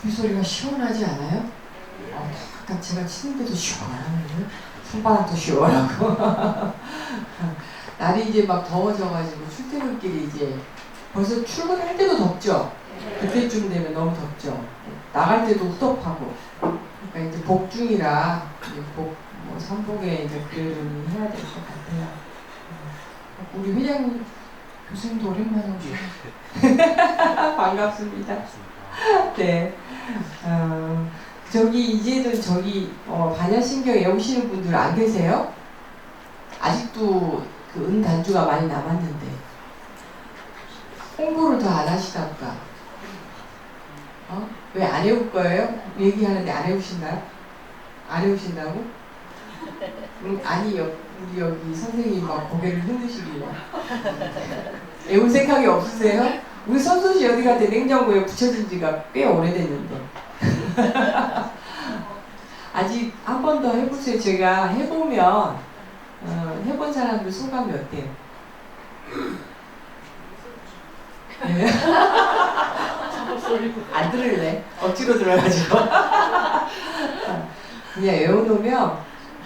이 소리가 시원하지 않아요? 약간 제가 치는데도 시원하네요. 손바닥도 시원하고. 날이 이제 막 더워져가지고 출퇴근길이 이제 벌써 출근할 때도 덥죠? 그때쯤 되면 너무 덥죠? 나갈 때도 후덥하고. 그러니까 이제 복중이라 이제 삼복에 이제 그러려니 해야 될 것 같아요. 우리 회장님, 교수님도 오랜만에 오셔. 반갑습니다. 네. 이제는 반야신경에 오시는 분들 안 계세요? 아직도 그 은단주가 많이 남았는데 홍보를 더 안 하시다 보다. 왜 안 해올 거예요? 얘기하는데 안 해오신다요? 안 해오신다고? 아니, 우리 여기 선생님 막 고개를 흔드시길래. 애울 생각이 없으세요? 우리 선수씨 어디 갈 때 냉장고에 붙여진 지가 꽤 오래됐는데. 아직 한 번 더 해보세요. 제가 해보면, 해본 사람들 소감이 어때요? 네. 안 들을래? 억지로 들어가지고. 그냥 외워놓으면,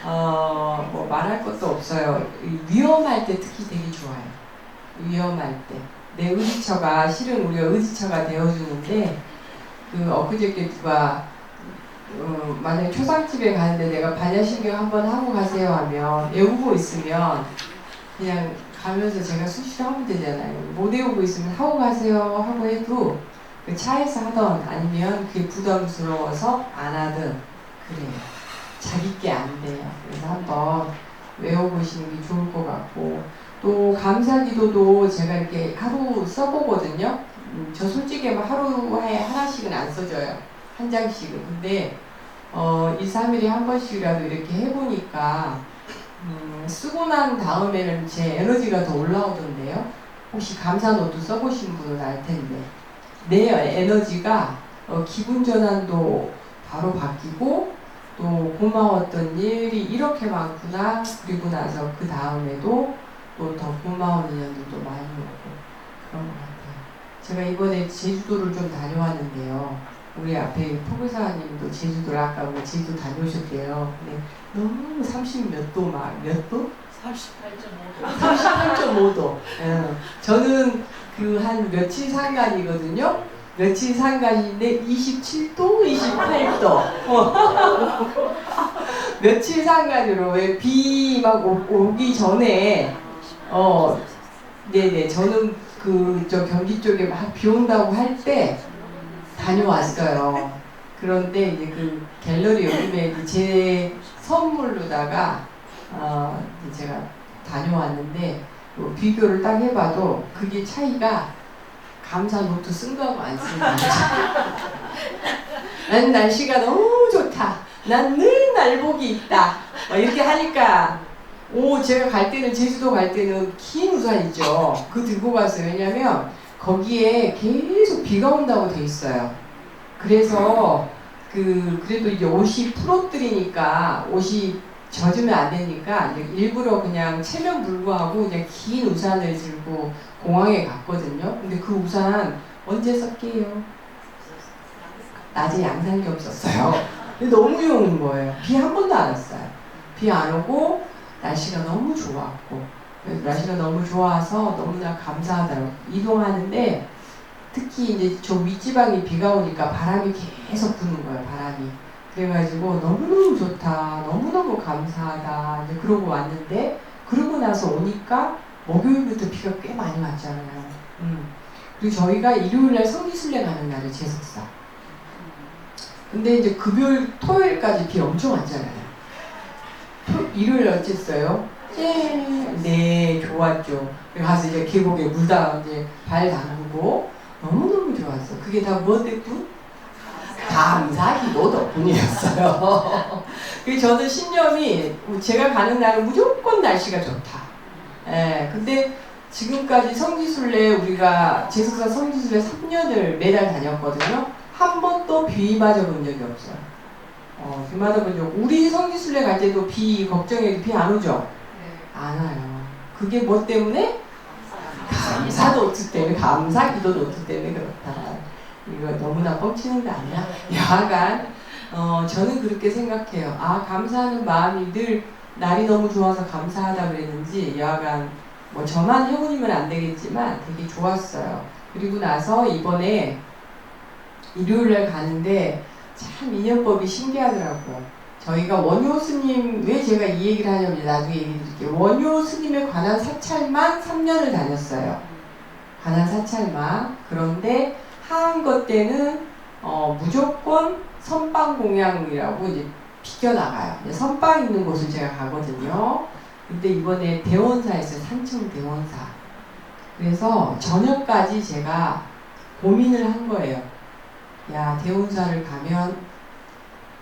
뭐 말할 것도 없어요. 위험할 때 특히 되게 좋아요. 위험할 때. 내 의지처가 실은 우리가 의지처가 되어주는데, 엊그저께 누가 만약에 초상집에 가는데 내가 반야신경 한번 하고 가세요 하면 외우고 있으면 그냥 가면서 제가 수시로 하면 되잖아요. 못 외우고 있으면 하고 가세요 하고 해도 그 차에서 하던 아니면 그게 부담스러워서 안 하든 그래요. 자기께 안 돼요. 그래서 한번 외워보시는 게 좋을 것 같고, 또 감사기도도 제가 이렇게 하루 써보거든요. 저 솔직히 하루에 하나씩은 안 써줘요. 한 장씩은. 근데 2, 3일에 한 번씩이라도 이렇게 해보니까 쓰고 난 다음에는 제 에너지가 더 올라오던데요. 혹시 감사노트 써보신 분은 알 텐데 내 에너지가 기분 전환도 바로 바뀌고 또 고마웠던 일이 이렇게 많구나. 그리고 나서 그 다음에도 또 더 고마운 인연들도 많이 오고 그런 것 같아요. 제가 이번에 제주도를 좀 다녀왔는데요. 우리 앞에 포교사님도 제주도를 아까 제주도 다녀오셨대요. 근데 너무 30몇 도 몇 도? 38.5도. 38.5도. 저는 그 한 며칠 상간이거든요. 며칠 상간인데 27도, 28도. 며칠 상간으로 왜 비 막 오기 전에 네네, 저는 경기 쪽에 막 비 온다고 할 때 다녀왔어요. 그런데 이제 그 갤러리 여름에 제 선물로다가 이제 제가 다녀왔는데 비교를 딱 해봐도 그게 차이가 감사 노트 쓴 거하고 안 쓴 거죠. 난 날씨가 너무 좋다. 난 늘 날복이 있다. 이렇게 하니까 제가 갈 때는 제주도 갈 때는 긴 우산 있죠. 그거 들고 갔어요. 왜냐면 거기에 계속 비가 온다고 돼 있어요. 그래서 그래도 이제 옷이 풀옷들이니까 옷이 젖으면 안 되니까 일부러 그냥 체면 불구하고 그냥 긴 우산을 들고 공항에 갔거든요. 근데 그 우산 언제 썼게요? 낮에 양산이 없었어요. 근데 너무 좋은 거예요. 비 한 번도 안 왔어요. 비 안 오고 날씨가 너무 좋았고, 날씨가 너무 좋아서 너무나 감사하더라고요. 이동하는데 특히 이제 저 윗지방이 비가 오니까 바람이 계속 부는 거예요. 바람이. 그래가지고 너무너무 좋다, 너무너무 감사하다 이제 그러고 왔는데, 그러고 나서 오니까 목요일부터 비가 꽤 많이 왔잖아요. 그리고 저희가 일요일날 성지순례 가는 날이 제석사. 근데 이제 금요일, 토요일까지 비 엄청 왔잖아요. 일요일 어쨌어요? 네, 좋았죠. 가서 이제 계곡에 물다 이제 발 담그고 너무너무 좋았어. 그게 다 무엇 덕분? 감사기도 덕분이었어요. 그래서 저는 신념이 제가 가는 날은 무조건 날씨가 좋다. 근데 지금까지 성지순례 우리가 제석사 성지순례 3년을 매달 다녔거든요. 한 번도 비 맞아 본 적이 없어요. 비 맞아 본 적. 우리 성지순례 갈 때도 비 걱정해도 비 안 오죠? 안 와요. 그게 뭐 때문에? 감사 노트 때문에, 감사기도 노트 때문에 그렇다. 이거 너무나 뻥치는 거 아니야? 여하간 저는 그렇게 생각해요. 아, 감사하는 마음이 늘 날이 너무 좋아서 감사하다 그랬는지 여하간 뭐 저만 행운이면 안 되겠지만 되게 좋았어요. 그리고 나서 이번에 일요일날 가는데 참 인연법이 신기하더라고요. 저희가 원효 스님, 왜 제가 이 얘기를 하냐면 나중에 얘기 드릴게요. 원효 스님에 관한 사찰만 3년을 다녔어요. 관한 사찰만. 그런데 하한거 때는 무조건 선방공양이라고 이제 비껴나가요. 선방 있는 곳을 제가 가거든요. 근데 이번에 대원사였어요. 산청 대원사. 그래서 저녁까지 제가 고민을 한 거예요. 야, 대원사를 가면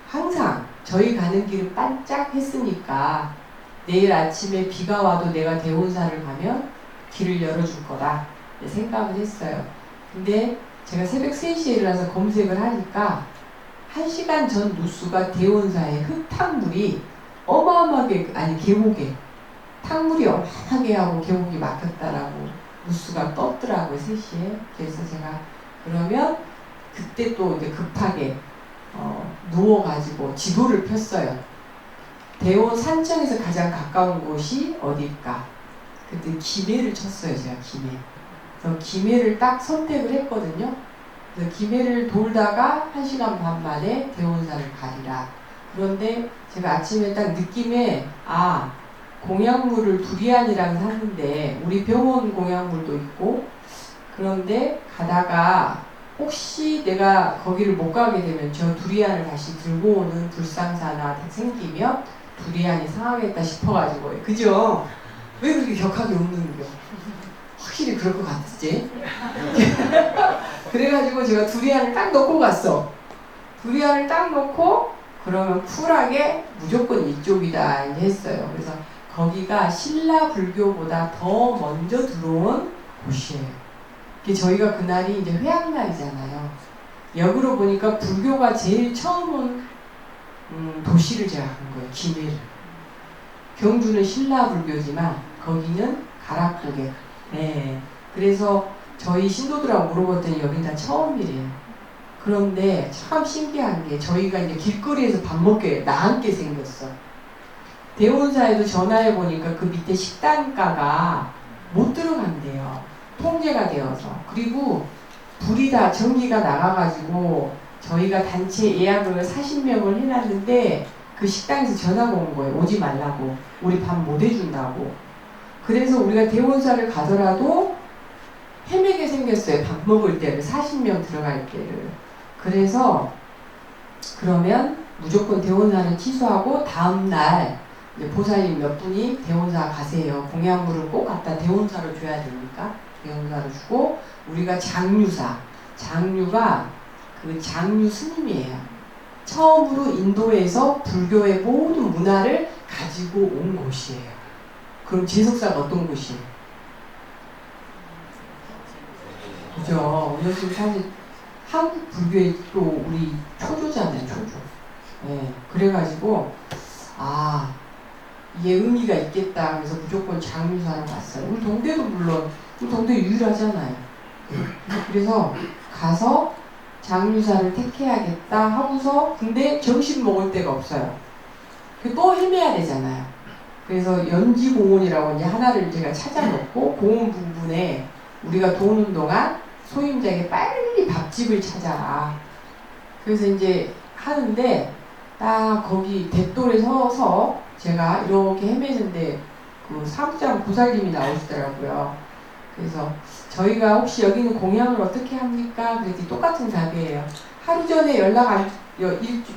항상 저희 가는 길은 반짝했으니까 내일 아침에 비가 와도 내가 대원사를 가면 길을 열어줄 거다 생각을 했어요. 근데 제가 새벽 3시에 일어나서 검색을 하니까 1시간 전 뉴스가 대원사의 흙탕물이 어마어마하게, 아니 계곡에 탕물이 어마어마하게 하고 계곡이 막혔다라고 뉴스가 떴더라고요. 3시에. 그래서 제가 그러면 그때 또 이제 급하게 누워가지고 지도를 폈어요. 대원 산청에서 가장 가까운 곳이 어딜까? 그때 김해를 쳤어요. 제가 김해. 그래서 김해를 딱 선택을 했거든요. 그래서 김해를 돌다가 1시간 반 만에 대원사를 가리라. 그런데 제가 아침에 딱 느낌에 공약물을 두리안이랑 샀는데 우리 병원 공약물도 있고, 그런데 가다가 혹시 내가 거기를 못 가게 되면 저 두리안을 다시 들고 오는 불상사나 생기면 두리안이 상하겠다 싶어가지고. 그죠? 왜 그렇게 격하게 웃는 거? 확실히 그럴 것 같았지? 그래가지고 제가 두리안을 딱 넣고 갔어. 두리안을 딱 넣고 그러면 쿨하게 무조건 이쪽이다 이제 했어요. 그래서 거기가 신라 불교보다 더 먼저 들어온 곳이에요. 저희가 그날이 이제 회양날이잖아요. 역으로 보니까 불교가 제일 처음 온 도시를 제가 간 거예요. 김해를. 경주는 신라 불교지만 거기는 가락고개. 네. 그래서 저희 신도들하고 물어봤더니 여긴 다 처음이래요. 그런데 참 신기한 게 저희가 이제 길거리에서 밥 먹게 나앉게 생겼어. 대원사에도 전화해 보니까 그 밑에 식당가가 못 들어간대요. 통제가 되어서. 그리고 불이 다 전기가 나가가지고 저희가 단체 예약을 40명을 해놨는데 그 식당에서 전화가 온 거예요. 오지 말라고. 우리 밥 못 해준다고. 그래서 우리가 대원사를 가더라도 헤매게 생겼어요. 밥 먹을 때를. 40명 들어갈 때를. 그래서 그러면 무조건 대원사는 취소하고 다음날 이제 보살님 몇 분이 대원사 가세요. 공양물을 꼭 갖다 대원사로 줘야 되니까 대원사를 주고, 우리가 장류가 그 장류 스님이에요. 처음으로 인도에서 불교의 모든 문화를 가지고 온 곳이에요. 그럼 제석사가 어떤 곳이에요? 그죠? 우리 사실 한국 불교의 또 우리 초조잖아요. 초조. 네. 그래가지고 이게 의미가 있겠다. 그래서 무조건 장류사로 갔어요. 우리 동대도 물론 우리 동대 유일하잖아요. 그래서 가서 장류사를 택해야겠다 하고서, 근데 점심 먹을 데가 없어요. 또 헤매야 되잖아요. 그래서 연지공원이라고 이제 하나를 제가 찾아놓고 공원 부분에 우리가 도는 동안 소임장에 빨리 밥집을 찾아라. 그래서 이제 하는데 딱 거기 대돌에 서서 제가 이렇게 헤매는데 그 사무장 보살님이 나오시더라고요. 그래서 저희가 혹시 여기는 공양을 어떻게 합니까? 그랬더니 똑같은 답이에요. 하루 전에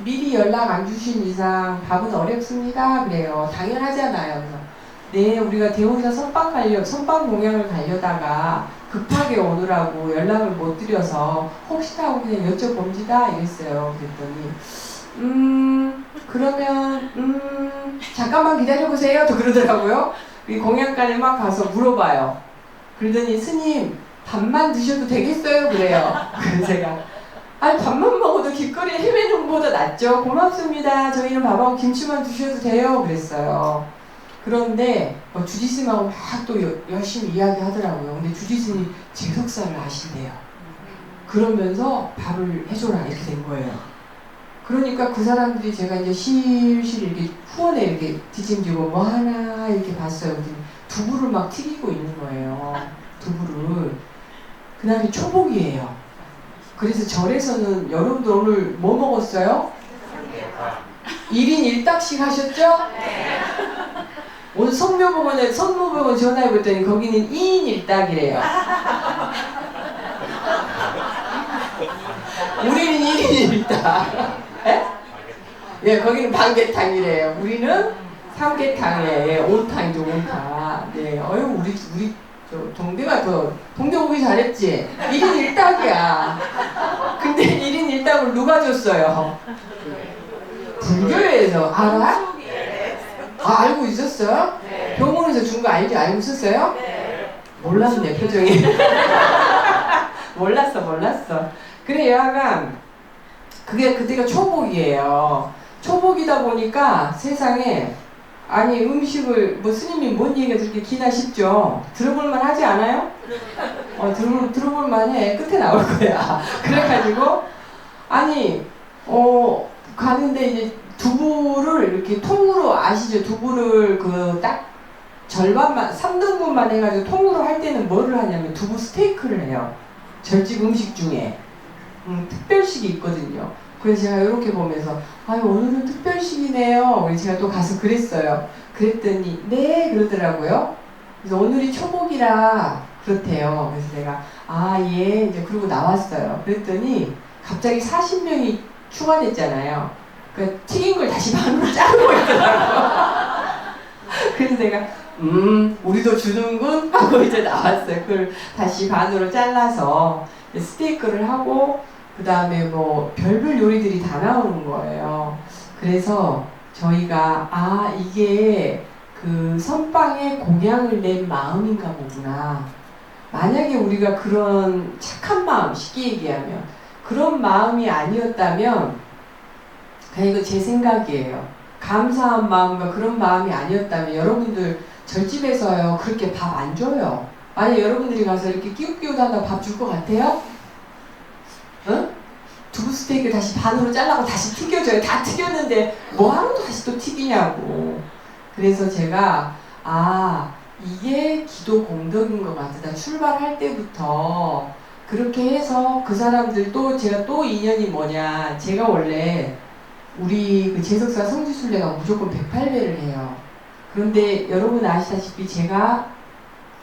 미리 연락 안 주신 이상 밥은 어렵습니다. 그래요. 당연하잖아요. 그래서 네, 우리가 대원사 선방 공양을 가려다가 급하게 오느라고 연락을 못 드려서 혹시나 하고 그냥 여쭤봅니다. 이랬어요. 그랬더니 그러면 잠깐만 기다려보세요. 또 그러더라고요. 우리 공양간에 막 가서 물어봐요. 그러더니 스님 밥만 드셔도 되겠어요? 그래요. 그래서 제가 밥만 먹어도 길거리에 헤매는 것보다 낫죠. 고맙습니다. 저희는 밥하고 김치만 드셔도 돼요. 그랬어요. 그런데 주지스님하고 막 또 열심히 이야기하더라고요. 근데 주지스님이 제석사를 아신대요. 그러면서 밥을 해줘라 이렇게 된 거예요. 그러니까 그 사람들이 제가 이제 실실 이렇게 후원에 이렇게 뒤짐지고 뭐 하나 이렇게 봤어요. 두부를 막 튀기고 있는 거예요. 두부를. 그날이 초복이에요. 그래서 절에서는 여러분들 오늘 뭐 먹었어요? 1인 1닭씩 하셨죠? 오늘 성묘병원 전화해봤더니 거기는 2인 1닭이래요. 우리는 1인 1닭. 예, 거기는 반개탕이래요. 우리는 삼계탕이에요. 온탕이죠, 온탕. 네, 우리 동대가 동대 오기 잘했지? 1인 1닭이야. 근데 1인 1닭을 누가 줬어요? 불교에서. 알아? 알고 있었어요? 병원에서 준 거 알고 있었어요? 몰랐네, 표정이. 몰랐어. 그래, 여하간, 그때가 초복이에요. 초복이다 보니까 세상에, 아니, 음식을, 스님이 뭔 얘기가 그렇게 기나 싶죠? 들어볼만 하지 않아요? 들어볼만 해. 끝에 나올 거야. 그래가지고, 아니, 가는데 이제 두부를 이렇게 통으로 아시죠? 두부를 딱 절반만, 3등분만 해가지고 통으로 할 때는 뭐를 하냐면 두부 스테이크를 해요. 절집 음식 중에. 특별식이 있거든요. 그래서 제가 이렇게 보면서 오늘은 특별식이네요. 그래서 제가 또 가서 그랬어요. 그랬더니 네 그러더라고요. 그래서 오늘이 초복이라 그렇대요. 그래서 내가 예 이제 그러고 나왔어요. 그랬더니 갑자기 40명이 추가됐잖아요. 그 튀긴 걸 다시 반으로 자르고 있더라고요. 그래서 내가 우리도 주는군 하고 이제 나왔어요. 그걸 다시 반으로 잘라서 스테이크를 하고 그 다음에 뭐 별별 요리들이 다 나오는 거예요. 그래서 저희가 이게 그 선방에 공양을 낸 마음인가 보구나. 만약에 우리가 그런 착한 마음, 쉽게 얘기하면 그런 마음이 아니었다면 그냥 이거 제 생각이에요. 감사한 마음과 그런 마음이 아니었다면 여러분들 절집에서요 그렇게 밥 안 줘요. 만약 여러분들이 가서 이렇게 끼우끼우다가 밥 줄 것 같아요? 응? 두부 스테이크 다시 반으로 잘라고 다시 튀겨줘요. 다 튀겼는데 뭐하러 다시 또 튀기냐고. 그래서 제가 이게 기도 공덕인 것 같다. 출발할 때부터 그렇게 해서 그 사람들 제가 또 인연이 뭐냐. 제가 원래 우리 그 재석사 성지순례가 무조건 108배를 해요. 그런데 여러분 아시다시피 제가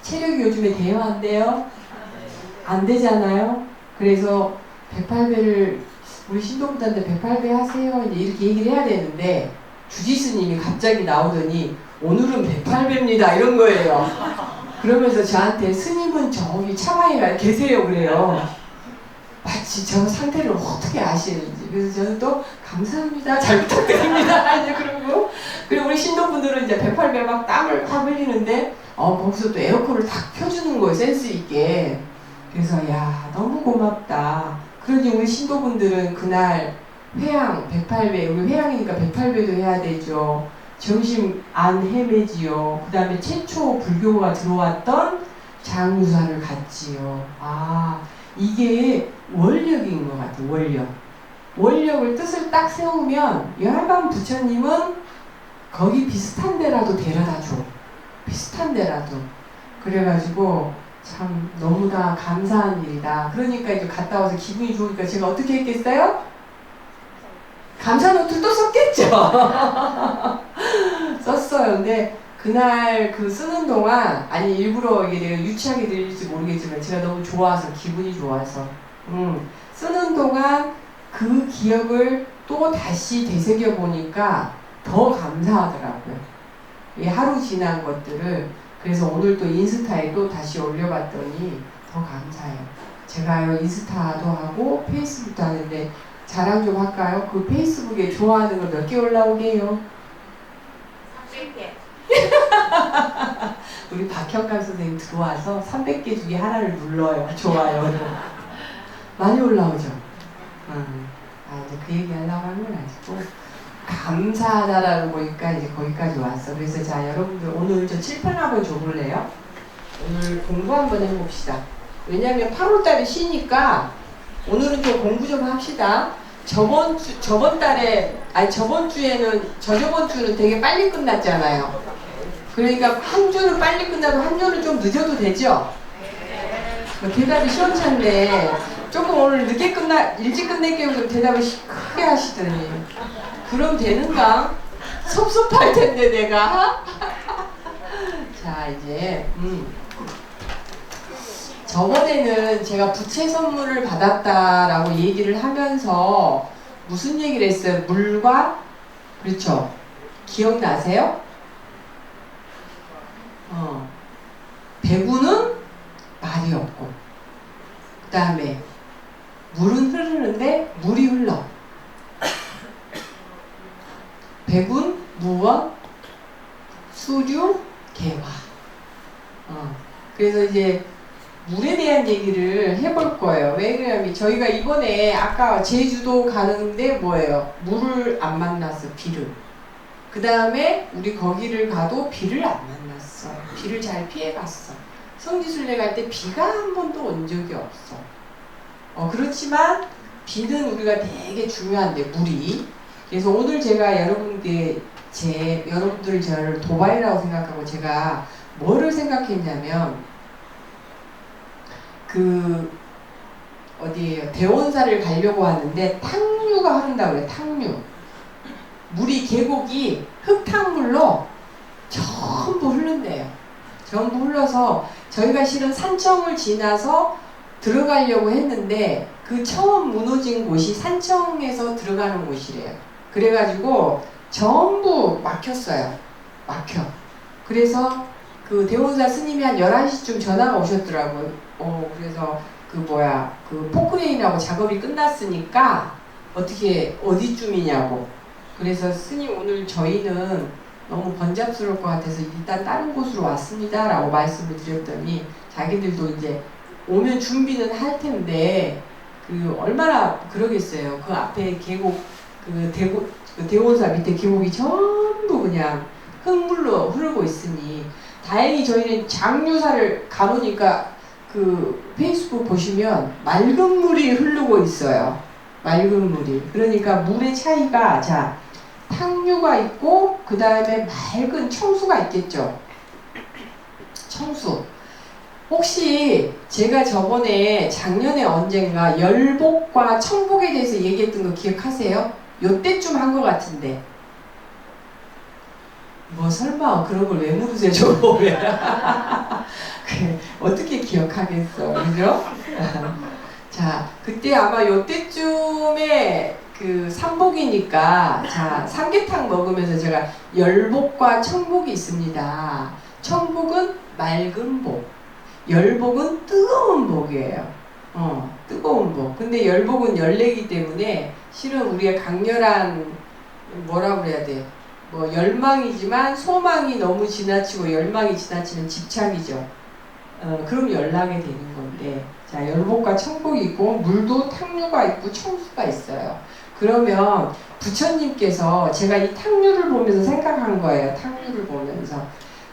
체력이 요즘에 돼요? 안 돼요? 안 되잖아요? 그래서 108배를 우리 신도부단데 108배 하세요. 이렇게 얘기를 해야 되는데 주지스님이 갑자기 나오더니 오늘은 108배입니다. 이런 거예요. 그러면서 저한테 스님은 저기 차방에 계세요. 그래요. 마치 저 상태를 어떻게 아시는지. 그래서 저는 또 감사합니다. 잘 부탁드립니다. 이제 그리고 우리 신도분들은 이제 108배 막 땀을 확 흘리는데 거기서 또 에어컨을 딱 켜주는 거예요. 센스 있게. 그래서 너무 고맙다. 그러니 우리 신도분들은 그날 회양 108배, 우리 회양이니까 108배도 해야 되죠. 점심 안 헤매지요. 그 다음에 최초 불교가 들어왔던 장유사를 갔지요. 이게 원력인 것 같아요. 원력을 뜻을 딱 세우면 여하간 부처님은 거기 비슷한 데라도 데려다 줘. 비슷한 데라도. 그래가지고 참 너무나 감사한 일이다. 그러니까 이제 갔다 와서 기분이 좋으니까 제가 어떻게 했겠어요? 감사 노트를 또 썼겠죠. 썼어요. 근데 그날 쓰는 동안 일부러 이게 내가 유치하게 들릴지 모르겠지만 제가 너무 좋아서 기분이 좋아서 쓰는 동안 그 기억을 또 다시 되새겨 보니까 더 감사하더라고요. 이 하루 지난 것들을. 그래서 오늘 또 인스타에 또 다시 올려봤더니 더 감사해요. 제가요 인스타도 하고 페이스북도 하는데 자랑 좀 할까요? 그 페이스북에 좋아하는 거 몇 개 올라오게요? 300개. 우리 박혁감 선생님 들어와서 300개 중에 하나를 눌러요. 좋아요. 많이 올라오죠? 이제 그 얘기 하려고 하는 건 아니고 감사하다라는 거니까 이제 거기까지 왔어. 그래서 자 여러분들 오늘 저 칠판 한번 줘볼래요? 오늘 공부 한번 해봅시다. 왜냐면 8월달에 쉬니까 오늘은 좀 공부 좀 합시다. 저번 주에는, 저저번 주는 되게 빨리 끝났잖아요. 그러니까 한 주는 빨리 끝나도 한 주는 좀 늦어도 되죠? 대답이 시원찮네. 조금 오늘 일찍 끝낼게요. 그럼 대답을 크게 하시더니. 그럼 되는가? 섭섭할 텐데, 내가. 자, 이제, 저번에는 제가 부채 선물을 받았다라고 얘기를 하면서 무슨 얘기를 했어요? 물과, 그렇죠? 기억나세요? 배구는 말이 없고, 그 다음에 물은 흐르는데 물이 흘러. 백운, 무원, 수류, 개화. 그래서 이제 물에 대한 얘기를 해볼 거예요. 왜 그러냐면 저희가 이번에 아까 제주도 가는데 뭐예요? 물을 안 만났어. 비를. 그 다음에 우리 거기를 가도 비를 안 만났어. 비를 잘 피해갔어. 성지순례 갈 때 비가 한 번도 온 적이 없어. 그렇지만 비는 우리가 되게 중요한데, 물이. 그래서 오늘 제가 여러분들을 저를 도발이라고 생각하고 제가 뭐를 생각했냐면, 어디에요? 대원사를 가려고 하는데 탕류가 흐른다고 그래. 탕류. 물이, 계곡이 흙탕물로 전부 흐른대요. 전부 흘러서 저희가 실은 산청을 지나서 들어가려고 했는데 그 처음 무너진 곳이 산청에서 들어가는 곳이래요. 그래가지고 전부 막혔어요. 막혀. 그래서 그 대원사 스님이 한 11시쯤 전화가 오셨더라고요. 그래서 포크레인하고 작업이 끝났으니까 어디쯤이냐고. 그래서 스님, 오늘 저희는 너무 번잡스러울 것 같아서 일단 다른 곳으로 왔습니다 라고 말씀을 드렸더니, 자기들도 이제 오면 준비는 할 텐데 얼마나 그러겠어요. 그 앞에 계곡, 대원사 밑에 계곡이 전부 그냥 흙물로 흐르고 있으니, 다행히 저희는 장류사를 가보니까 페이스북 보시면 맑은 물이 흐르고 있어요. 맑은 물이. 그러니까 물의 차이가, 자, 탕류가 있고 그 다음에 맑은 청수가 있겠죠. 청수. 혹시 제가 작년에 언젠가 열복과 청복에 대해서 얘기했던 거 기억하세요? 요때쯤 한 것 같은데. 뭐 설마 그런 걸 왜 물으세요, 저거. 어떻게 기억하겠어, 그죠? 자, 그때 아마 요때쯤에 삼복이니까, 자, 삼계탕 먹으면서 제가 열복과 청복이 있습니다. 청복은 맑은 복, 열복은 뜨거운 복이에요. 뜨거운 복. 근데 열복은 열내기 때문에 실은 우리가 강렬한, 뭐라 그래야 돼? 열망이지만 소망이 너무 지나치고 열망이 지나치면 집착이죠. 그럼 연락이 되는 건데, 자, 열복과 청복이 있고 물도 탕류가 있고 청수가 있어요. 그러면 부처님께서, 제가 이 탕류를 보면서 생각한 거예요. 탕류를 보면서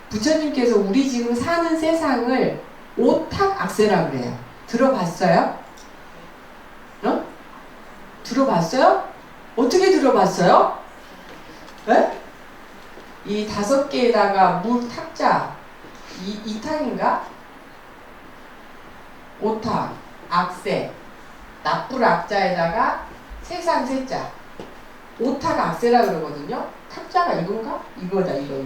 부처님께서 우리 지금 사는 세상을 오탁악세라고 그래요. 들어봤어요? 들어봤어요? 어떻게 들어봤어요? 네? 이 5개에다가 물 탁자, 이탁인가? 오탁, 악세, 나쁠 악자에다가 세상 세자, 오탁 악세라 그러거든요. 탁자가 이건가? 이거다, 이거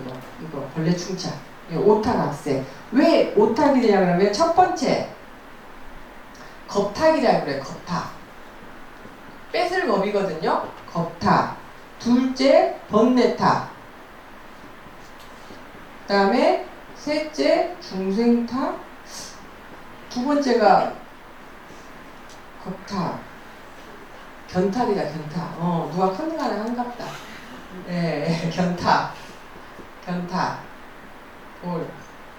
벌레 충차. 오탁 악세. 왜 오탁이 되냐 그러면, 첫 번째 겁탁이라 그래. 겁탁. 뺏을 겁이거든요. 겁탁. 둘째 번뇌탁. 그 다음에 셋째 중생탁. 두 번째가 겁탁. 견탁이다, 견탁. 누가 컨닝하나 한갑다. 네, 견탁.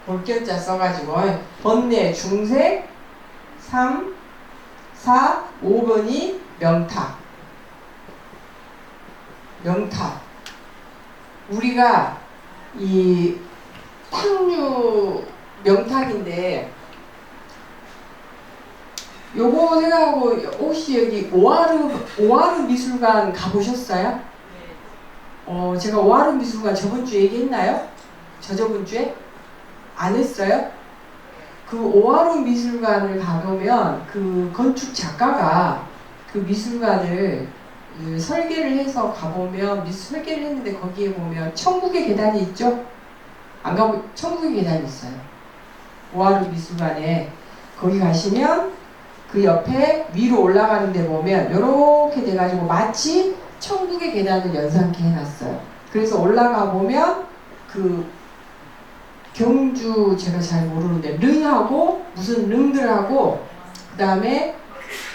볼견자 써가지고, 번뇌, 중생, 3, 4, 5번이 명탁. 우리가 이 탕류 명탁인데, 요거 생각하고 혹시 여기 오하루 미술관 가보셨어요? 제가 오하루 미술관 저번 주에 얘기했나요? 저번 주에? 안 했어요? 그 오하루 미술관을 가보면 그 건축 작가가 그 미술관을 설계를 해서 가보면 설계를 했는데 거기에 보면 천국의 계단이 있죠? 안 가보 천국의 계단이 있어요. 오하루 미술관에 거기 가시면 그 옆에 위로 올라가는 데 보면 이렇게 돼가지고 마치 천국의 계단을 연상케 해놨어요. 그래서 올라가 보면 그 경주 제가 잘 모르는데 릉하고 무슨 릉들하고 그 다음에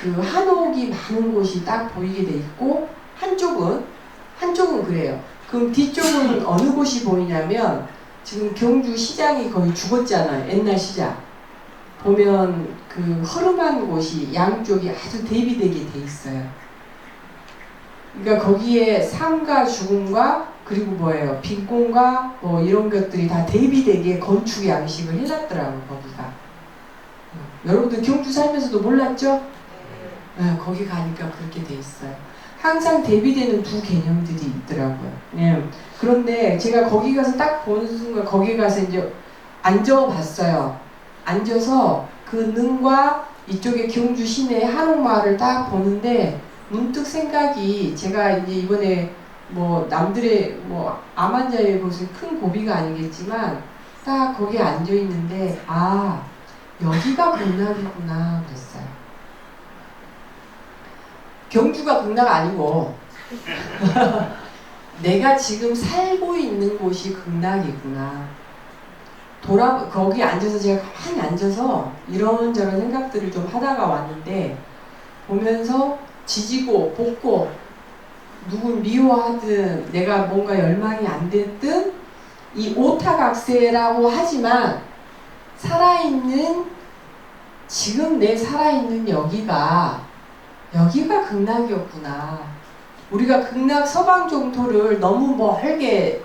그 한옥이 많은 곳이 딱 보이게 돼 있고 한쪽은 그래요. 그럼 뒤쪽은 어느 곳이 보이냐면 지금 경주 시장이 거의 죽었잖아요. 옛날 시장 보면 그 허름한 곳이 양쪽이 아주 대비되게 돼 있어요. 그러니까 거기에 삶과 죽음과 그리고 뭐예요? 빈곤과 뭐 이런 것들이 다 대비되게 건축 양식을 해놨더라고요. 거기가. 여러분들 경주 살면서도 몰랐죠? 네, 거기 가니까 그렇게 돼 있어요. 항상 대비되는 두 개념들이 있더라고요. 네. 그런데 제가 거기 가서 딱 보는 순간 거기 가서 이제 앉아봤어요. 앉아서 그 능과 이쪽에 경주 시내 한옥마을을 딱 보는데 문득 생각이 제가 이제 이번에 뭐 남들의 뭐 암환자의 무슨 큰 고비가 아니겠지만 딱 거기에 앉아 있는데 아 여기가 극락이구나 그랬어요. 경주가 극락 아니고 내가 지금 살고 있는 곳이 극락이구나. 거기 앉아서 제가 가만히 앉아서 이런저런 생각들을 좀 하다가 왔는데 보면서 지지고 볶고 누굴 미워하든 내가 뭔가 열망이 안 됐든 이 오타각세라고 하지만 살아있는 지금 내 살아있는 여기가 극락이었구나. 우리가 극락 서방정토를 너무 멀게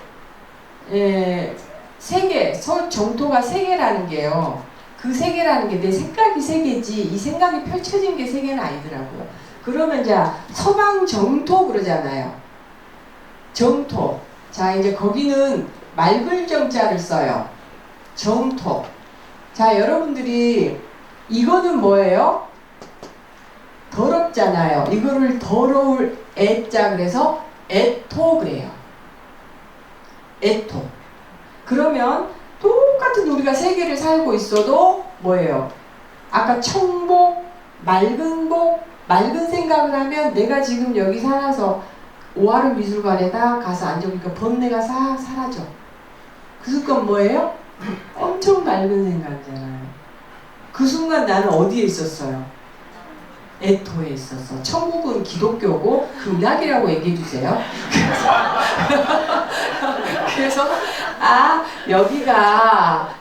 세계 정토가 세계라는 게요. 그 세계라는 게 내 생각이 세계지 이 생각이 펼쳐진 게 세계는 아니더라고요. 그러면 자 서방 정토 그러잖아요. 정토. 자 이제 거기는 맑을 정자를 써요. 정토. 자 여러분들이 이거는 뭐예요? 더럽잖아요. 이거를 더러울 애자 그래서 애토 그래요. 애토. 그러면 똑같은 우리가 세계를 살고 있어도 뭐예요? 아까 청복, 맑은 복, 맑은 생각을 하면 내가 지금 여기 살아서 오하루 미술관에 딱 가서 앉아보니까 번뇌가 싹 사라져. 그 순간 뭐예요? 엄청 맑은 생각이잖아요. 그 순간 나는 어디에 있었어요? 애토에 있었어. 천국은 기독교고 극락이라고 얘기해 주세요. 그래서 아 여기가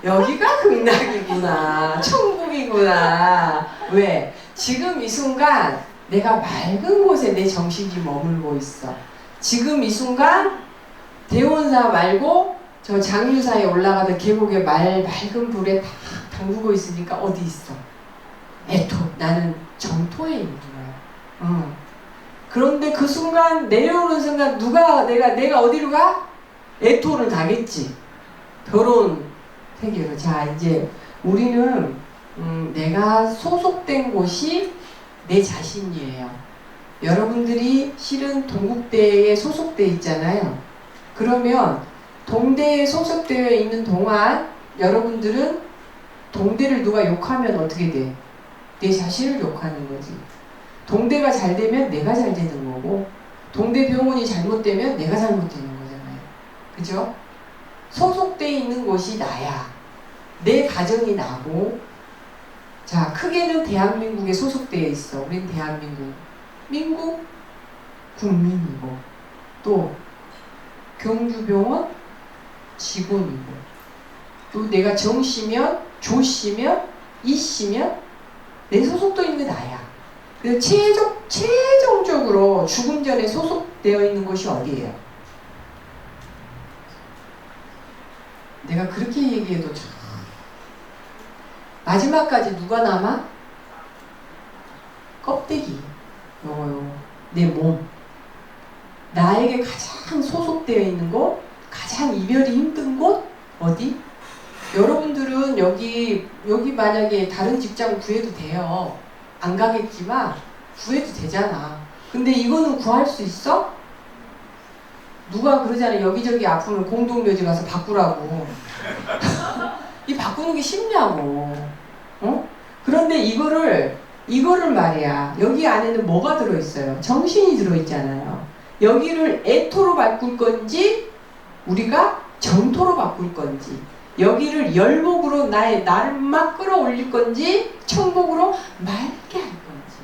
극락이구나. 천국이구나. 왜? 지금 이 순간 내가 맑은 곳에 내 정신이 머물고 있어. 지금 이 순간 대원사 말고 저 장유사에 올라가던 계곡에 맑은 불에 다 담그고 있으니까 어디 있어? 애토. 나는 정토에 있는 거야. 그런데 그 순간 내려오는 순간 내가 어디로 가? 애토를 가겠지. 더러운 세계로. 자 이제 우리는 내가 소속된 곳이 내 자신이에요. 여러분들이 실은 동국대에 소속돼 있잖아요. 그러면 동대에 소속되어 있는 동안 여러분들은 동대를 누가 욕하면 어떻게 돼? 내 자신을 욕하는 거지. 동대가 잘 되면 내가 잘 되는 거고 동대병원이 잘못되면 내가 잘못되는 거잖아요. 그죠? 소속돼 있는 곳이 나야. 내 가정이 나고 자 크게는 대한민국에 소속되어 있어. 우린 대한민국. 민국 국민이고 또 경주병원 직원이고 또 내가 정씨면 조씨면 이씨면 내 소속도 있는 게 나야. 그래서 최종적으로 죽음 전에 소속되어 있는 곳이 어디예요? 내가 그렇게 얘기해도 참 마지막까지 누가 남아? 껍데기. 요거. 내 몸. 나에게 가장 소속되어 있는 곳, 가장 이별이 힘든 곳, 어디? 여러분들은 여기 만약에 다른 직장 구해도 돼요. 안 가겠지만 구해도 되잖아. 근데 이거는 구할 수 있어? 누가 그러잖아요. 여기저기 아프면 공동묘지 가서 바꾸라고. 이 바꾸는 게 쉽냐고. 어? 그런데 이거를 말이야. 여기 안에는 뭐가 들어있어요? 정신이 들어있잖아요. 여기를 애토로 바꿀 건지 우리가 정토로 바꿀 건지, 여기를 열복으로 나를 막 끌어올릴 건지 천복으로 맑게 할 건지.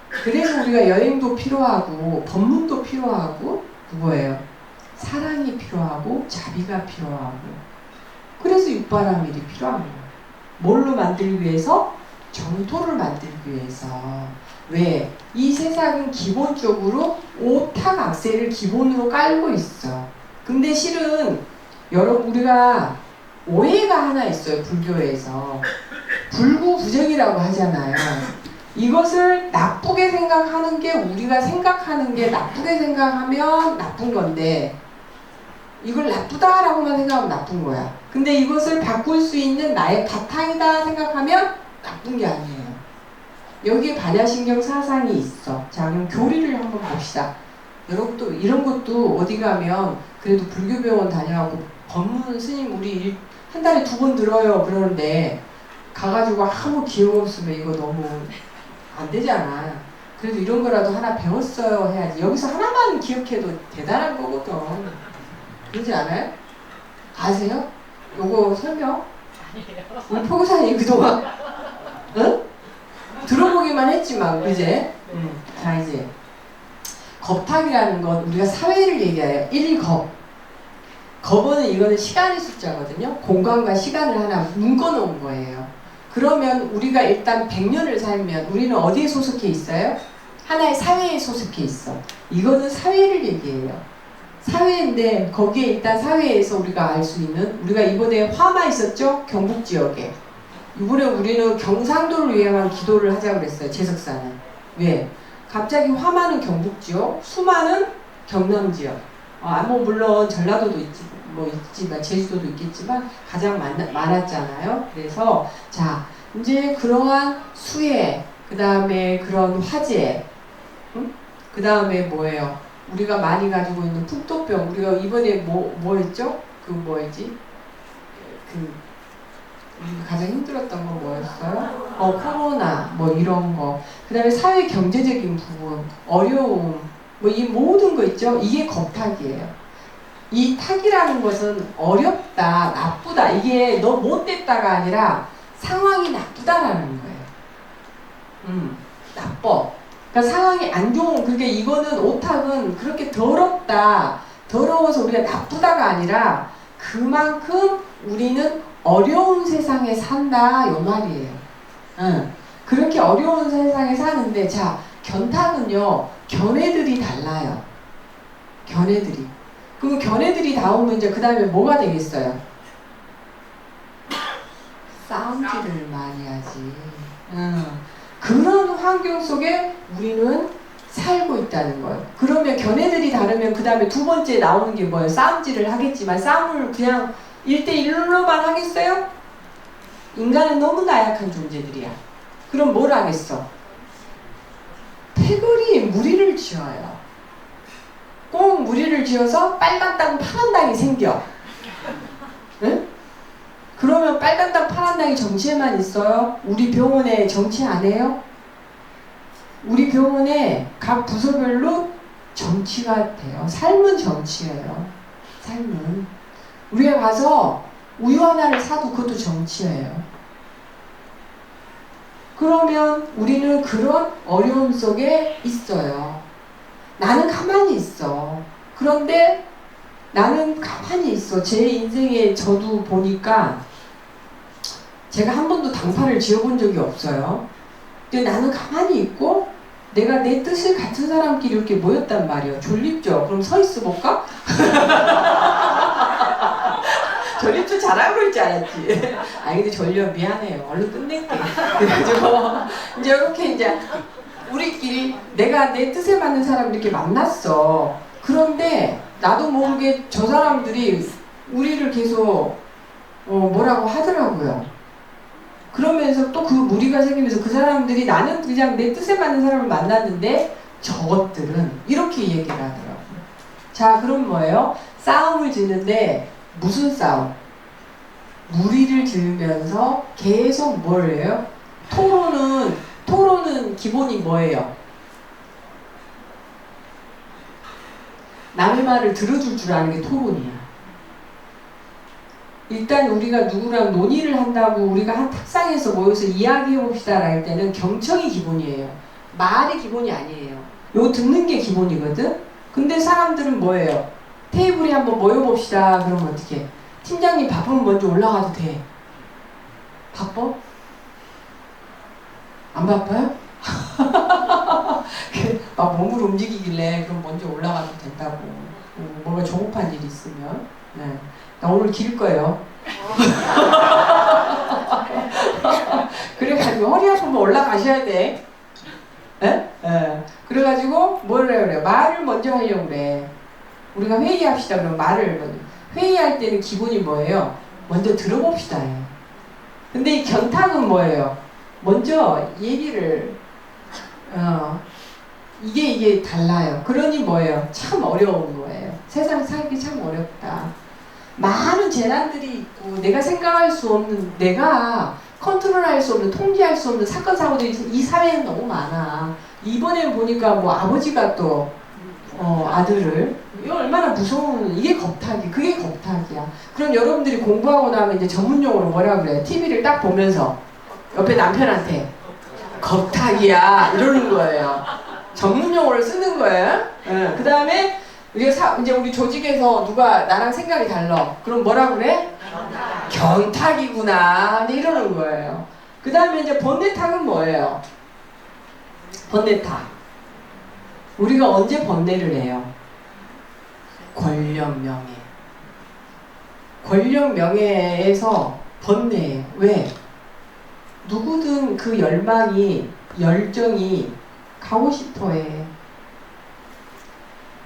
그래서 우리가 여행도 필요하고 법문도 필요하고 그거예요. 사랑이 필요하고 자비가 필요하고, 그래서 육바라밀이 필요한 거예요. 뭘로 만들기 위해서? 정토를 만들기 위해서. 왜? 이 세상은 기본적으로 오탁악세를 기본으로 깔고 있어. 근데 실은 여러분, 우리가 오해가 하나 있어요. 불교에서 불구부정이라고 하잖아요. 이것을 나쁘게 생각하는 게, 우리가 생각하는 게 나쁘게 생각하면 나쁜 건데, 이걸 나쁘다라고만 생각하면 나쁜 거야. 근데 이것을 바꿀 수 있는 나의 바탕이다 생각하면 나쁜 게 아니에요. 여기에 반야신경 사상이 있어. 자, 그럼 교리를 한번 봅시다. 여러분 또 이런 것도 어디 가면 그래도 불교병원 다녀가고 법문 스님 우리 한 달에 2번 들어요 그러는데 가가지고 아무 기억 없으면 이거 너무 안 되잖아. 그래도 이런 거라도 하나 배웠어요 해야지. 여기서 하나만 기억해도 대단한 거거든. 그러지 않아요? 아세요? 요거 설명? 우리 포교사님 그동안 응? 들어보기만 했지만 그제? 자, 이제 겁탁이라는 건 우리가 사회를 얘기해요. 1겁. 겁은 이거는 시간의 숫자거든요. 공간과 시간을 하나 묶어놓은 거예요. 그러면 우리가 일단 100년을 살면 우리는 어디에 소속해 있어요? 하나의 사회에 소속해 있어. 이거는 사회를 얘기해요. 사회인데 거기에 일단 사회에서 우리가 알 수 있는, 우리가 이번에 화마 있었죠? 경북 지역에. 이번에 우리는 경상도를 위해만 기도를 하자고 그랬어요. 제석사는. 왜? 갑자기 화마는 경북 지역, 수마는 경남 지역. 뭐 물론 전라도도 있지만 제주도도 있겠지만 가장 많았잖아요. 그래서 자, 이제 그러한 수해, 그 다음에 그런 화재, 그 다음에 뭐예요? 우리가 많이 가지고 있는 풍토병. 우리가 이번에 뭐 했죠? 우리가 가장 힘들었던 건 뭐였어요? 코로나, 뭐 이런 거. 그 다음에 사회 경제적인 부분, 어려움, 뭐 이 모든 거 있죠? 이게 겁탁이에요. 이 탁이라는 것은 어렵다, 나쁘다, 이게 너 못됐다가 아니라 상황이 나쁘다라는 거예요. 나빠. 그러니까 상황이 안 좋은, 그러니까 이거는 오탁은 그렇게 더럽다, 더러워서 우리가 나쁘다가 아니라 그만큼 우리는 어려운 세상에 산다, 요 말이에요. 그렇게 어려운 세상에 사는데, 자, 견탁은요, 견해들이 달라요. 견해들이. 그럼 견해들이 나오면 이제 그 다음에 뭐가 되겠어요? 싸움질을 많이 하지. 그런 환경 속에 우리는 살고 있다는 거예요. 그러면 견해들이 다르면 그 다음에 두 번째 나오는 게 뭐예요? 싸움질을 하겠지만 싸움을 그냥 1대1로만 하겠어요? 인간은 너무 나약한 존재들이야. 그럼 뭘 하겠어? 패거리 무리를 지어요. 꼭 무리를 지어서 빨간 땅 파란 땅이 생겨. 응? 그러면 빨간 땅 파란 땅이 정치에만 있어요? 우리 병원에 정치 안 해요? 우리 병원에 각 부서별로 정치가 돼요. 삶은 정치예요. 삶은. 우리가 가서 우유 하나를 사도 그것도 정치예요. 그러면 우리는 그런 어려움 속에 있어요. 나는 가만히 있어. 그런데 나는 가만히 있어. 제 인생에 저도 보니까 제가 한 번도 당파를 지어본 적이 없어요. 근데 나는 가만히 있고 내가 내 뜻을 같은 사람끼리 이렇게 모였단 말이에요. 졸립죠? 그럼 서 있어 볼까? 졸립죠? 잘하고 그럴 줄 알았지. 아니 근데 졸려 미안해요. 얼른 끝낼게. 그래가지고 이제 이렇게 이제 우리끼리 내가 내 뜻에 맞는 사람 이렇게 만났어. 그런데 나도 모르게 저 사람들이 우리를 계속 뭐라고 하더라고요. 그러면서 또 그 무리가 생기면서 그 사람들이 나는 그냥 내 뜻에 맞는 사람을 만났는데 저것들은 이렇게 얘기를 하더라고요. 자, 그럼 뭐예요? 싸움을 짓는데 무슨 싸움? 무리를 지으면서 계속 뭘 해요? 토론은 기본이 뭐예요? 남의 말을 들어줄 줄 아는 게 토론이야. 일단 우리가 누구랑 논의를 한다고 우리가 한 탁상에서 모여서 이야기해봅시다 할 때는 경청이 기본이에요. 말이 기본이 아니에요. 요 듣는 게 기본이거든? 근데 사람들은 뭐예요? 테이블에 한번 모여봅시다. 그러면 어떻게? 팀장님 바쁘면 먼저 올라가도 돼. 바빠? 안 바빠요? 막 몸을 움직이길래 그럼 먼저 올라가도 된다고. 뭔가 조급한 일이 있으면. 네. 나 오늘 길 거예요. 그래가지고 허리 아프면 올라가셔야 돼. 에? 에. 그래가지고 뭘 해요? 그래? 말을 먼저 하려고 그래. 우리가 회의합시다. 그러면 말을 먼저. 회의할 때는 기본이 뭐예요? 먼저 들어봅시다. 근데 이 견탁은 뭐예요? 먼저 얘기를 이게 달라요. 그러니 뭐예요? 참 어려운 거예요. 세상 살기 참 어렵다. 많은 재난들이 있고 내가 생각할 수 없는, 내가 컨트롤할 수 없는, 통제할 수 없는 사건 사고들이 이 사회에는 너무 많아. 이번에 보니까 뭐 아버지가 또 아들을, 이거 얼마나 무서운, 이게 겁탁이, 그게 겁탁이야. 그럼 여러분들이 공부하고 나면 이제 전문용어로 뭐라 그래? TV를 딱 보면서 옆에 남편한테 겁탁이야 이러는 거예요. 전문용어를 쓰는 거예요. 네. 그 다음에 이제 우리 조직에서 누가 나랑 생각이 달라. 그럼 뭐라 그래? 견탁이구나. 이러는 거예요. 그 다음에 이제 번뇌탁은 뭐예요? 번뇌탁. 우리가 언제 번뇌를 해요? 권력 명예. 권력 명예에서 번뇌예요. 왜? 누구든 그 열정이 가고 싶어 해.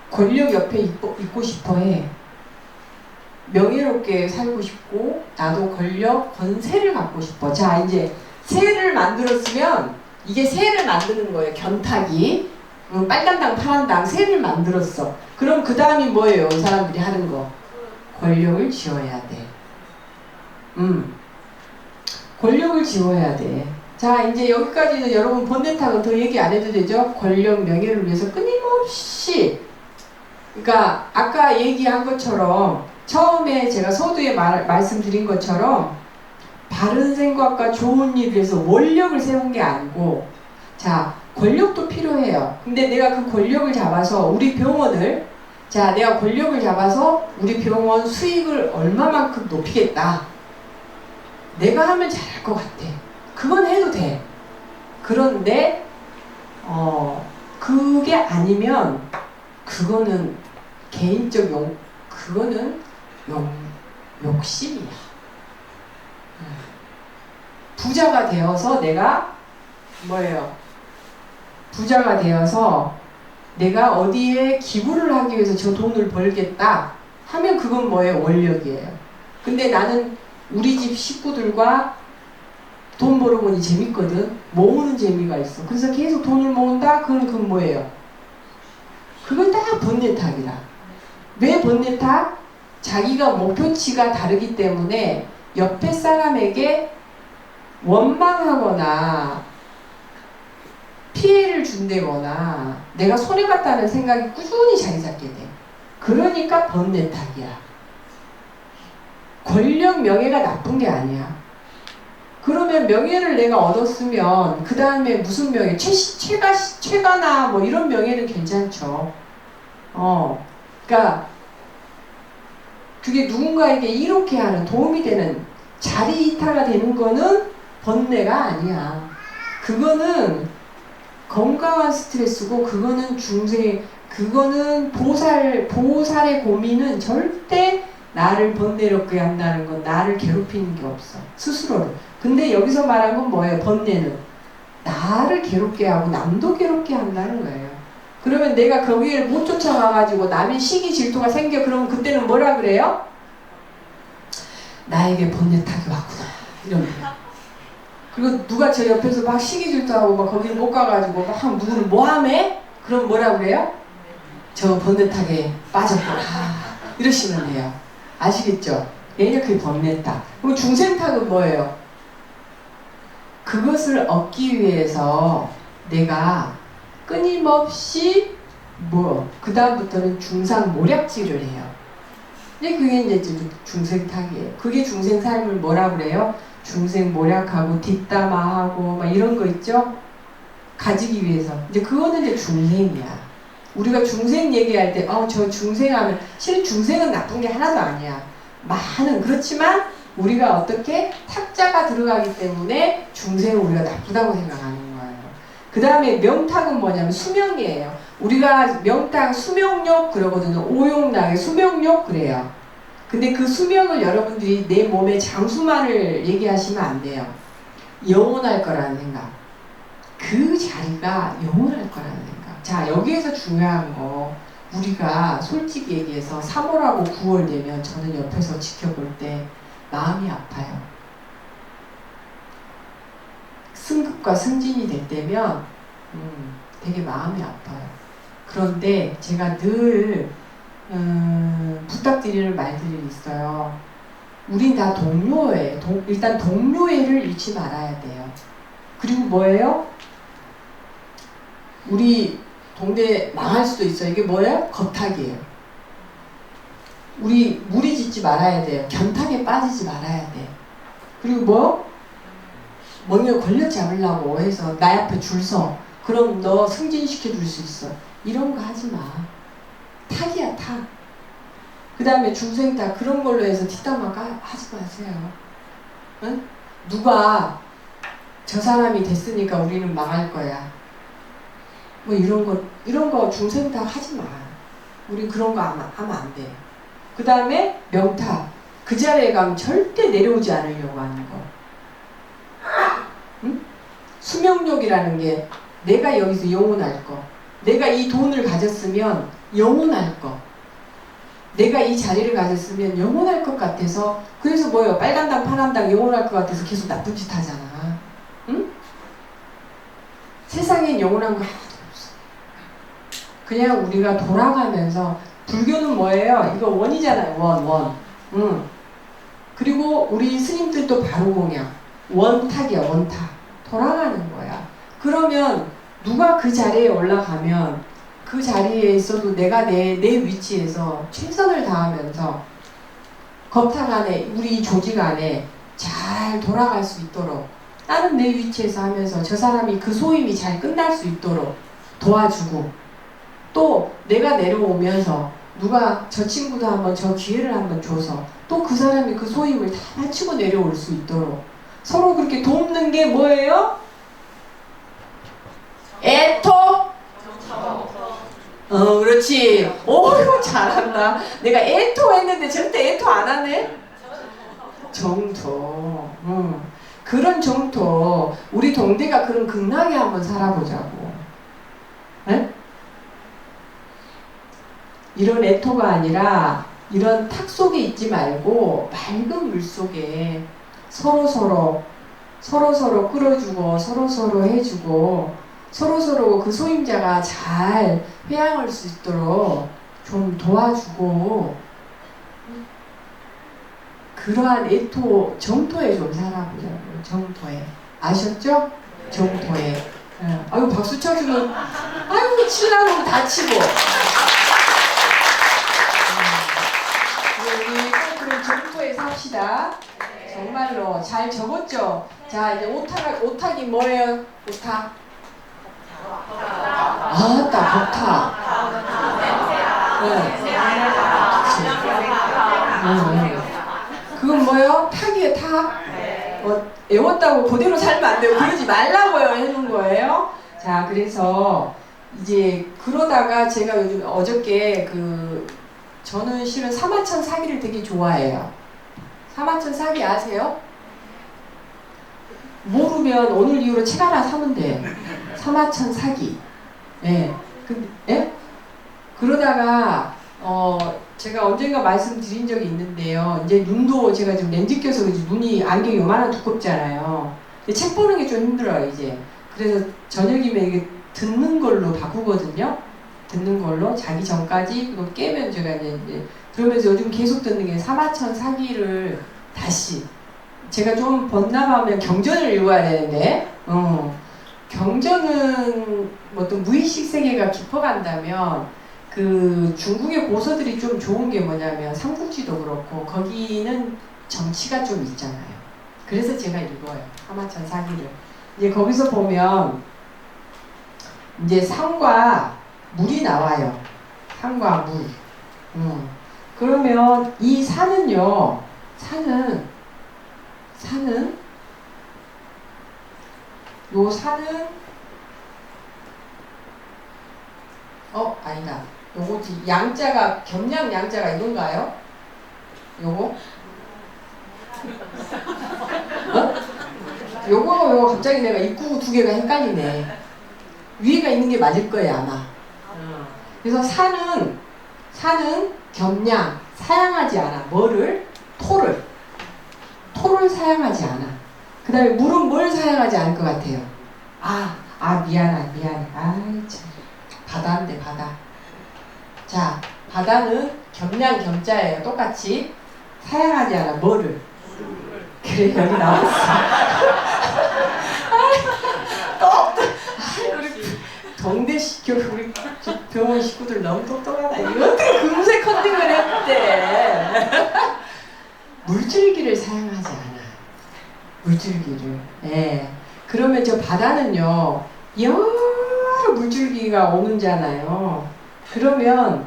권력 옆에 있고 싶어 해. 명예롭게 살고 싶고, 나도 권세를 갖고 싶어. 자, 이제 새를 만들었으면, 이게 새를 만드는 거예요. 견탁이. 빨간당, 파란당, 새를 만들었어. 그럼 그 다음이 뭐예요? 이 사람들이 하는 거. 권력을 지어야 돼. 권력을 지어야 돼. 자, 이제 여기까지는 여러분 번뇌탁은 더 얘기 안 해도 되죠? 권력, 명예를 위해서 끊임없이. 그러니까 아까 얘기한 것처럼, 처음에 제가 서두에 말씀드린 것처럼 바른 생각과 좋은 일을 위해서 원력을 세운 게 아니고, 자, 권력도 필요해요. 근데 내가 그 권력을 잡아서 우리 병원을, 자, 내가 권력을 잡아서 우리 병원 수익을 얼마만큼 높이겠다. 내가 하면 잘할 것 같아. 그건 해도 돼. 그런데 그게 아니면 그거는 개인적 그거는 욕심이야. 부자가 되어서 내가 뭐예요? 부자가 되어서 내가 어디에 기부를 하기 위해서 저 돈을 벌겠다 하면 그건 뭐예요? 원력이에요. 근데 나는 우리 집 식구들과 돈 벌어보니 재밌거든. 모으는 재미가 있어. 그래서 계속 돈을 모은다? 그건 뭐예요? 그건 딱 번뇌탁이다. 왜 번뇌탁? 자기가 목표치가 다르기 때문에 옆에 사람에게 원망하거나 피해를 준다거나 내가 손해봤다는 생각이 꾸준히 자리 잡게 돼. 그러니까 번뇌탁이야. 권력, 명예가 나쁜 게 아니야. 그러면 명예를 내가 얻었으면 그 다음에 무슨 명예? 최가나 뭐 이런 명예는 괜찮죠. 그러니까 그게 누군가에게 이롭게 하는, 도움이 되는, 자리 이탈가 되는 거는 번뇌가 아니야. 그거는 건강한 스트레스고, 그거는 그거는 보살의 고민은 절대 나를 번뇌롭게 한다는 건 나를 괴롭히는 게 없어. 스스로를. 근데 여기서 말한 건 뭐예요? 번뇌는 나를 괴롭게 하고 남도 괴롭게 한다는 거예요. 그러면 내가 거기를 못 쫓아가가지고 남의 시기 질투가 생겨. 그러면 그때는 뭐라 그래요? 나에게 번뇌탁이 왔구나. 이런 거예요. 그리고 누가 제 옆에서 막 시기 질투하고 막 거기를 못 가가지고 막 누구는 뭐하매? 그럼 뭐라 그래요? 저 번뇌탁에 빠졌구나. 이러시면 돼요. 아시겠죠? 얘는 그게 번뇌탁. 그럼 중생탁은 뭐예요? 그것을 얻기 위해서 내가 끊임없이 그 다음부터는 중상모략질을 해요. 근데 그게 이제 중생탁이에요. 그게 중생 삶을 뭐라 그래요? 중생모략하고 뒷담화하고 막 이런 거 있죠? 가지기 위해서. 이제 그거는 이제 중생이야. 우리가 중생 얘기할 때, 저 중생하면, 실은 중생은 나쁜 게 하나도 아니야. 많은, 그렇지만, 우리가 어떻게 탁자가 들어가기 때문에 중생은 우리가 나쁘다고 생각하는 거예요. 그 다음에 명탁은 뭐냐면 수명이에요. 우리가 명탁, 수명욕 그러거든요. 오용락에 수명욕 그래요. 근데 그 수명을 여러분들이 내 몸의 장수만을 얘기하시면 안 돼요. 영원할 거라는 생각. 그 자리가 영원할 거라는 생각. 자, 여기에서 중요한 거, 우리가 솔직히 얘기해서 3월하고 9월 되면 저는 옆에서 지켜볼 때 마음이 아파요. 승급과 승진이 될 때면 되게 마음이 아파요. 그런데 제가 늘 부탁드리는 말들이 있어요. 우린 다 동료예요. 일단 동료애를 잃지 말아야 돼요. 그리고 뭐예요? 우리 동네 망할 수도 있어요. 이게 뭐예요? 겁탁이에요. 우리 무리 짓지 말아야 돼요. 견탁에 빠지지 말아야 돼. 그리고 뭔가 권력 잡으려고 해서 나 앞에 줄 서. 그럼 너 승진시켜 줄 수 있어. 이런 거 하지 마. 탁이야, 탁. 그 다음에 중생탁 그런 걸로 해서 뒷담화 하지 마세요. 응? 누가 저 사람이 됐으니까 우리는 망할 거야. 뭐 이런 거 중생탁 하지 마. 우리 그런 거 하면 안 돼. 그 다음에 명탁. 그 자리에 가면 절대 내려오지 않으려고 하는 거. 응? 수명욕이라는 게 내가 여기서 영원할 거. 내가 이 돈을 가졌으면 영원할 거. 내가 이 자리를 가졌으면 영원할 것 같아서 그래서 뭐예요? 빨간당 파란당 영원할 것 같아서 계속 나쁜 짓 하잖아. 응? 세상엔 영원한 거 하나도 없어. 그냥 우리가 돌아가면서 불교는 뭐예요? 이거 원이잖아요. 원. 응. 그리고 우리 스님들도 바로공양. 원탁이야. 원탁. 돌아가는 거야. 그러면 누가 그 자리에 올라가면 그 자리에 있어도 내가 내 위치에서 최선을 다하면서 겁탁 안에 우리 조직 안에 잘 돌아갈 수 있도록 나는 내 위치에서 하면서 저 사람이 그 소임이 잘 끝날 수 있도록 도와주고 또 내가 내려오면서 누가 저 친구도 한번 저 기회를 한번 줘서 또 그 사람이 그 소임을 다 마치고 내려올 수 있도록 서로 그렇게 돕는 게 뭐예요? 애토? 그렇지. 오유 잘한다. 내가 애토 했는데 절대 애토 안 하네? 정토. 그런 정토. 우리 동대가 그런 극락에 한번 살아보자고. 에? 이런 애토가 아니라 이런 탁 속에 있지 말고 맑은 물 속에 서로 끌어주고 서로 해주고 서로 그 소임자가 잘 회양할 수 있도록 좀 도와주고 그러한 애토, 정토에 좀 살아보자고요. 정토에. 아셨죠? 정토에. 아유 박수 쳐주면 아유 신랑은 다치고 우리 꼭 그런 정토에 삽시다. 정말로 잘 적었죠? 자 이제 오탁이 뭐예요? 오탁? 아따 복탁. 그건 뭐예요? 탁이에요 탁. 애웠다고 그대로 살면 안 돼요. 그러지 말라고요 해놓은 거예요. 자 그래서 이제 그러다가 제가 요즘 어저께 저는 실은 사마천 사기를 되게 좋아해요. 사마천 사기 아세요? 모르면 오늘 이후로 책 하나 사면 돼. 사마천 사기. 예. 예? 그러다가 제가 언젠가 말씀드린 적이 있는데요. 이제 눈도 제가 지금 렌즈 껴서 그런지 눈이 안경이 요만한 두껍잖아요. 근데 책 보는 게 좀 힘들어요, 이제. 그래서 저녁이면 이게 듣는 걸로 바꾸거든요. 듣는 걸로 자기 전까지 그거 깨면 제가 이제 그러면서 요즘 계속 듣는 게 사마천 사기를 다시 제가 좀 번남하면 경전을 읽어야 되는데 경전은 어떤 무의식 세계가 깊어간다면 그 중국의 고서들이 좀 좋은 게 뭐냐면 삼국지도 그렇고 거기는 정치가 좀 있잖아요. 그래서 제가 읽어요. 사마천 사기를. 이제 거기서 보면 이제 산과 물이 나와요. 산과 물. 그러면 이 산은요. 산은 요 산은 아니다. 요거지. 양자가 겸양 양자가 이건가요? 요거? 요거 갑자기 내가 입구 두 개가 헷갈리네. 위에가 있는 게 맞을 거예요 아마. 그래서 산은 겸양 사양하지 않아. 뭐를? 토를 사양하지 않아. 그 다음에 물은 뭘 사양하지 않을 것 같아요? 미안해. 아이 참. 바다인데 바다. 자, 바다는 겸양 겸자예요. 똑같이 사양하지 않아. 뭐를? 그래 여기 나왔어. 우리 동대 우리 병원 식구들 너무 똑똑하다. 이거 어떻게 금세 컨닝을 했대. 물줄기를 사용하지 않아. 물줄기를. 예. 그러면 저 바다는요 여러 물줄기가 오는잖아요. 그러면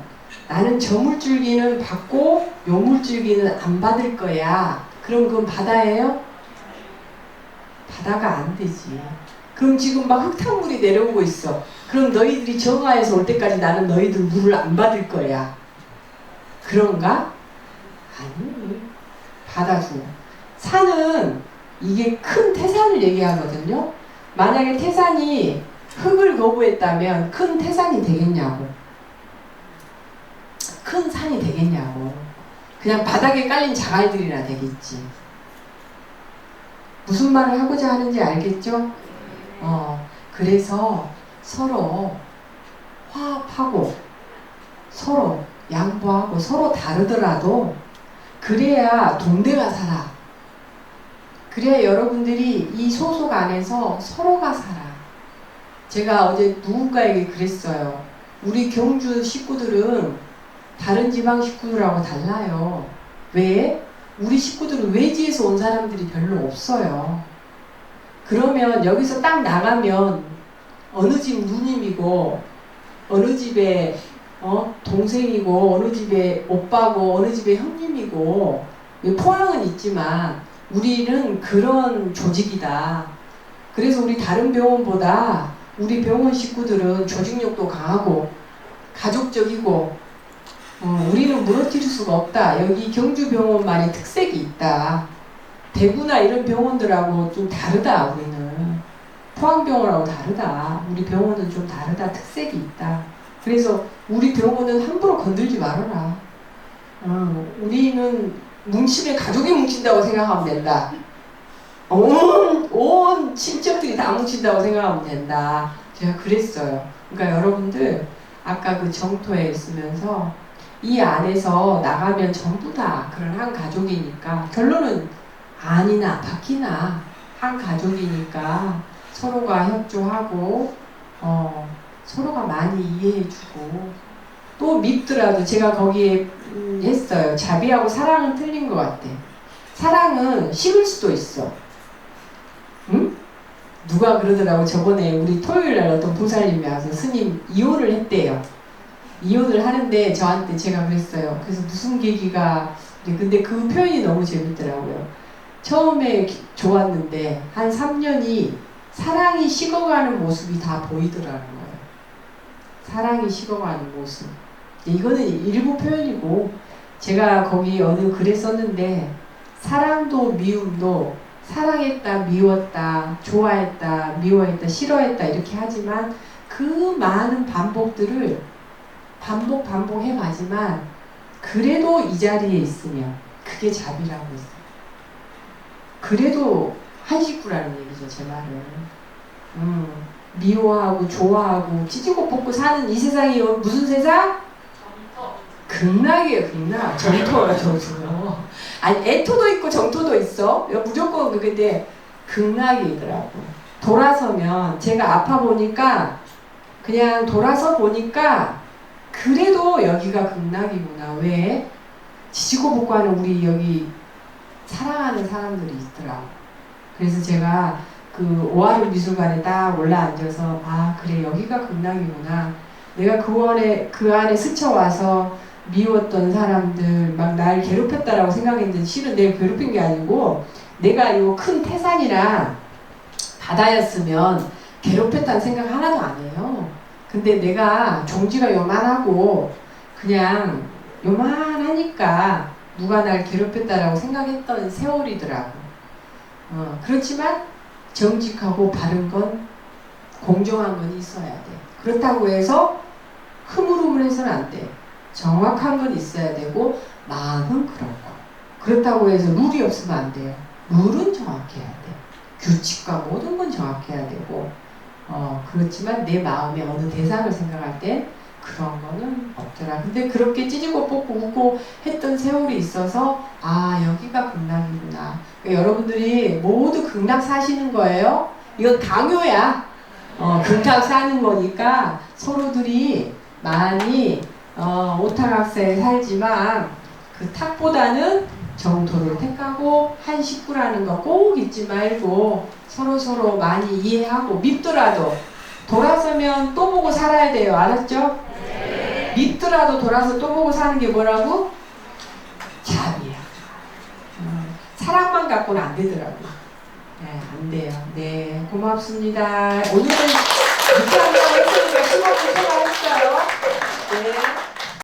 나는 저 물줄기는 받고 요 물줄기는 안 받을 거야. 그럼 그건 바다예요? 바다가 안 되지. 그럼 지금 막 흙탕물이 내려오고 있어. 그럼 너희들이 정화에서 올 때까지 나는 너희들 물을 안 받을 거야. 그런가? 아니. 받아줘. 산은 이게 큰 태산을 얘기하거든요. 만약에 태산이 흙을 거부했다면 큰 태산이 되겠냐고. 큰 산이 되겠냐고. 그냥 바닥에 깔린 자갈들이나 되겠지. 무슨 말을 하고자 하는지 알겠죠? 그래서 서로 화합하고 서로 양보하고 서로 다르더라도 그래야 동대가 살아. 그래야 여러분들이 이 소속 안에서 서로가 살아. 제가 어제 누군가에게 그랬어요. 우리 경주 식구들은 다른 지방 식구들하고 달라요. 왜? 우리 식구들은 외지에서 온 사람들이 별로 없어요. 그러면 여기서 딱 나가면 어느 집 누님이고 어느 집에 동생이고 어느 집에 오빠고 어느 집에 형님이고 포항은 있지만 우리는 그런 조직이다. 그래서 우리 다른 병원보다 우리 병원 식구들은 조직력도 강하고 가족적이고 우리는 무너뜨릴 수가 없다. 여기 경주병원만의 특색이 있다. 대구나 이런 병원들하고 좀 다르다. 우리는 포항병원하고 다르다. 우리 병원은 좀 다르다. 특색이 있다. 그래서 우리 병원은 함부로 건들지 말아라. 우리는 뭉치면 가족이 뭉친다고 생각하면 된다. 온 친척들이 다 뭉친다고 생각하면 된다. 제가 그랬어요. 그러니까 여러분들 아까 그 정토에 있으면서 이 안에서 나가면 전부 다 그런 한 가족이니까 결론은 안이나 밖이나 한 가족이니까 서로가 협조하고 서로가 많이 이해해주고 또 밉더라도 제가 거기에 했어요. 자비하고 사랑은 틀린 것 같아. 사랑은 식을 수도 있어. 응? 누가 그러더라고. 저번에 우리 토요일날 어떤 보살님이 와서 스님 이혼을 했대요. 이혼을 하는데 저한테 제가 그랬어요. 그래서 무슨 계기가 근데 그 표현이 너무 재밌더라고요. 처음에 좋았는데 한 3년이 사랑이 식어가는 모습이 다 보이더라는 거예요. 사랑이 식어가는 모습. 이거는 일부 표현이고 제가 거기 어느 글에 썼는데 사랑도 미움도 사랑했다, 미웠다, 좋아했다, 미워했다, 싫어했다 이렇게 하지만 그 많은 반복들을 반복해 가지만 그래도 이 자리에 있으면 그게 자비라고 했어요. 그래도 한 식구라는 얘기죠, 제 말은. 미워하고 좋아하고 찢고 뽑고 사는 이 세상이 무슨 세상? 점토. 극락이에요, 극락. 정토가 정토요. 아니 애토도 있고 정토도 있어. 무조건 그게 극락이더라고. 돌아서면 제가 아파 보니까 그냥 돌아서 보니까 그래도 여기가 극락이구나. 왜? 지지고 볶고하는 우리 여기 사랑하는 사람들이 있더라고. 그래서 제가 그 오하루 미술관에 딱 올라앉아서 아 그래 여기가 극락이구나. 내가 그 안에 스쳐와서 미웠던 사람들 막 날 괴롭혔다라고 생각했는데 실은 내가 괴롭힌 게 아니고 내가 이 큰 태산이나 바다였으면 괴롭혔다는 생각 하나도 안 해요. 근데 내가 종지가 요만하고 그냥 요만하니까 누가 날 괴롭혔다라고 생각했던 세월이더라고. 그렇지만 정직하고 바른 건 공정한 건 있어야 돼. 그렇다고 해서 흐물흐물해서는 안 돼. 정확한 건 있어야 되고 마음은 그렇고 그렇다고 해서 룰이 없으면 안 돼요. 룰은 정확해야 돼. 규칙과 모든 건 정확해야 되고 그렇지만 내 마음의 어느 대상을 생각할 때 그런 거는 없더라. 근데 그렇게 찌지고 뽑고 웃고 했던 세월이 있어서 아 여기가 극락이구나. 그러니까 여러분들이 모두 극락 사시는 거예요. 이건 강요야. 극락 사는 거니까 서로들이 많이 오타각사에 살지만 그 탁보다는 정토를 택하고 한 식구라는 거 꼭 잊지 말고 서로 많이 이해하고 밉더라도 돌아서면 또 보고 살아야 돼요. 알았죠? 네. 밉더라도 돌아서 또 보고 사는 게 뭐라고? 자비야. 사랑만 갖고는 안 되더라고. 네, 안 돼요. 네, 고맙습니다. 오늘은 이렇게 한다고 했으니까 수고 고생하셨어요. 네.